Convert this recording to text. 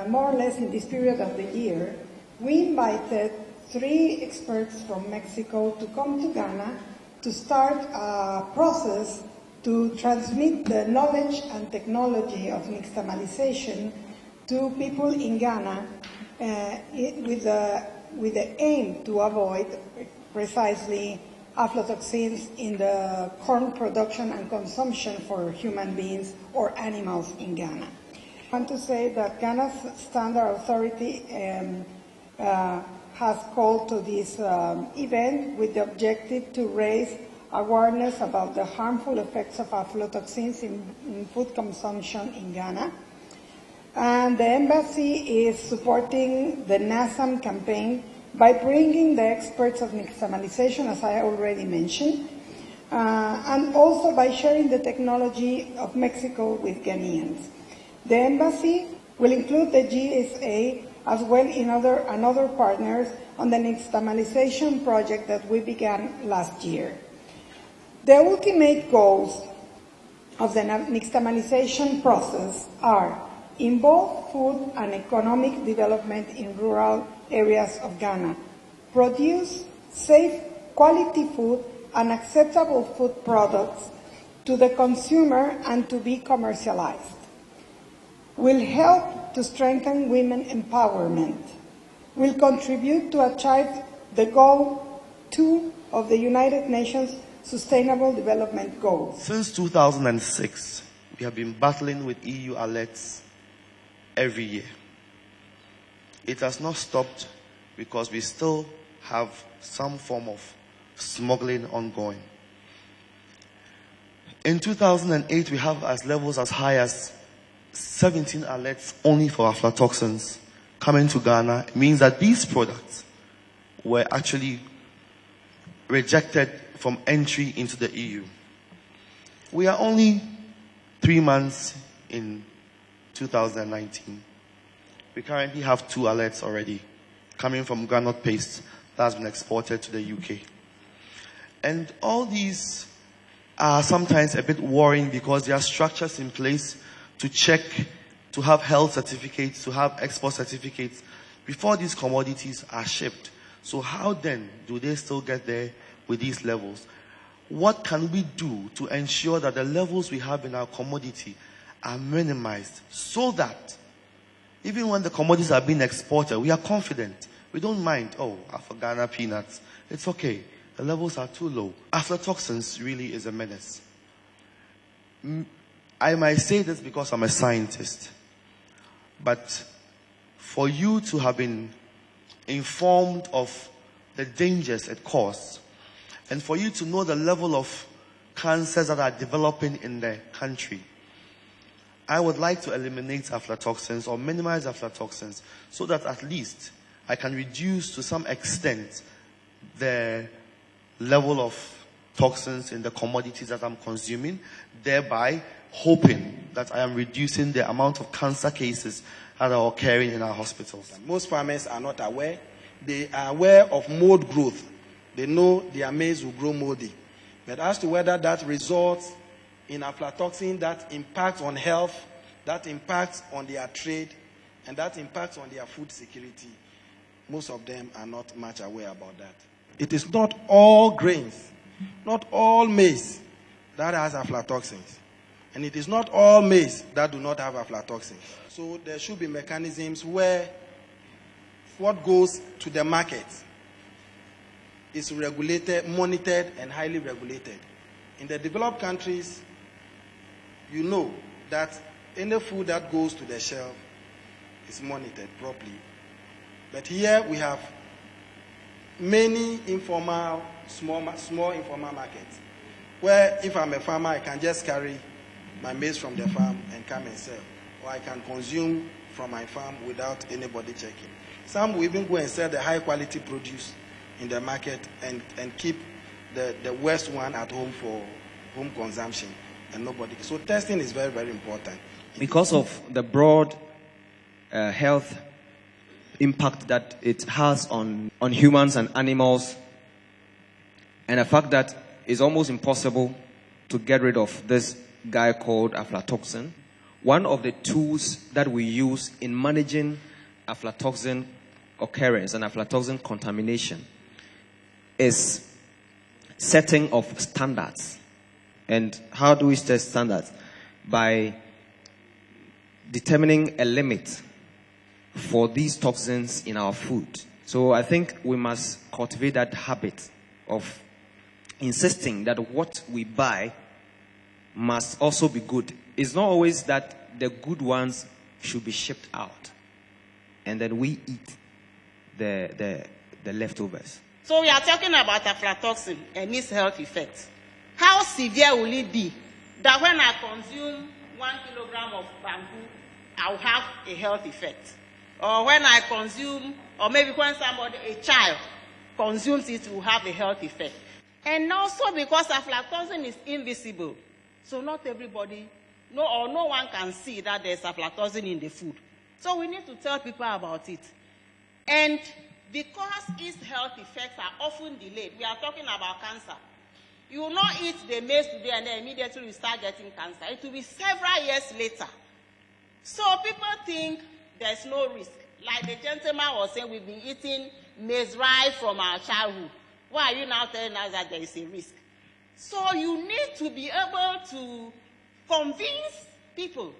more or less in this period of the year, we invited 3 experts from Mexico to come to Ghana to start a process to transmit the knowledge and technology of nixtamalization to people in Ghana with the aim to avoid precisely aflatoxins in the corn production and consumption for human beings or animals in Ghana. I want to say that Ghana's Standard Authority has called to this event with the objective to raise awareness about the harmful effects of aflatoxins in food consumption in Ghana. And the embassy is supporting the NASAM campaign by bringing the experts of nixtamalization, as I already mentioned, and also by sharing the technology of Mexico with Ghanaians. The embassy will include the GSA as well and other partners on the nixtamalization project that we began last year. The ultimate goals of the nixtamalization process are involve food and economic development in rural areas of Ghana, produce safe, quality food and acceptable food products to the consumer and to be commercialized, will help to strengthen women empowerment, will contribute to achieve the goal 2 of the United Nations Sustainable Development Goals. Since 2006, we have been battling with EU alerts every year. It has not stopped because we still have some form of smuggling ongoing. In 2008, we have levels as high as 17 alerts only for aflatoxins coming to Ghana. It means that these products were actually rejected from entry into the EU. We are only 3 months in 2019. We currently have 2 alerts already coming from granite paste that has been exported to the UK. And all these are sometimes a bit worrying because there are structures in place to check, to have health certificates, to have export certificates before these commodities are shipped. So how then do they still get there with these levels? What can we do to ensure that the levels we have in our commodity are minimized so that even when the commodities are being exported, we are confident. We don't mind, oh, for Ghana peanuts, it's okay. The levels are too low. Aflatoxins really is a menace. I might say this because I'm a scientist, but for you to have been informed of the dangers it causes, and for you to know the level of cancers that are developing in the country, I would like to eliminate aflatoxins or minimize aflatoxins so that at least I can reduce to some extent the level of toxins in the commodities that I'm consuming, thereby hoping that I am reducing the amount of cancer cases that are occurring in our hospitals. Most farmers are not aware. They are aware of mold growth. They know their maize will grow moldy. But as to whether that results in aflatoxin that impacts on health, that impacts on their trade, and that impacts on their food security, most of them are not much aware about that. It is not all grains, not all maize that has aflatoxins. And it is not all maize that do not have aflatoxins. So there should be mechanisms where what goes to the market is regulated, monitored, and highly regulated. In the developed countries, you know that any food that goes to the shelf is monitored properly. But here we have many informal, small informal markets, where if I'm a farmer, I can just carry my maize from the farm and come and sell. Or I can consume from my farm without anybody checking. Some will even go and sell the high quality produce in the market and keep the worst one at home for home consumption and nobody. So testing is very, very important. Because of the broad health impact that it has on humans and animals, and the fact that it's almost impossible to get rid of this guy called aflatoxin, one of the tools that we use in managing aflatoxin occurrence and aflatoxin contamination is setting of standards. And how do we set standards? By determining a limit for these toxins in our food. So I think we must cultivate that habit of insisting that what we buy must also be good. It's not always that the good ones should be shipped out and then we eat the leftovers. So we are talking about aflatoxin and its health effects. How severe will it be that when I consume 1 kilogram of bamboo, I'll have a health effect? Or when I consume, or maybe when somebody, a child, consumes it, will have a health effect. And also because aflatoxin is invisible, so not everybody, no one can see that there's aflatoxin in the food. So we need to tell people about it. And because its health effects are often delayed, we are talking about cancer. You will not eat the maize today and then immediately you start getting cancer. It will be several years later. So people think there's no risk. Like the gentleman was saying, we've been eating maize rice from our childhood. Why are you now telling us that there is a risk? So you need to be able to convince people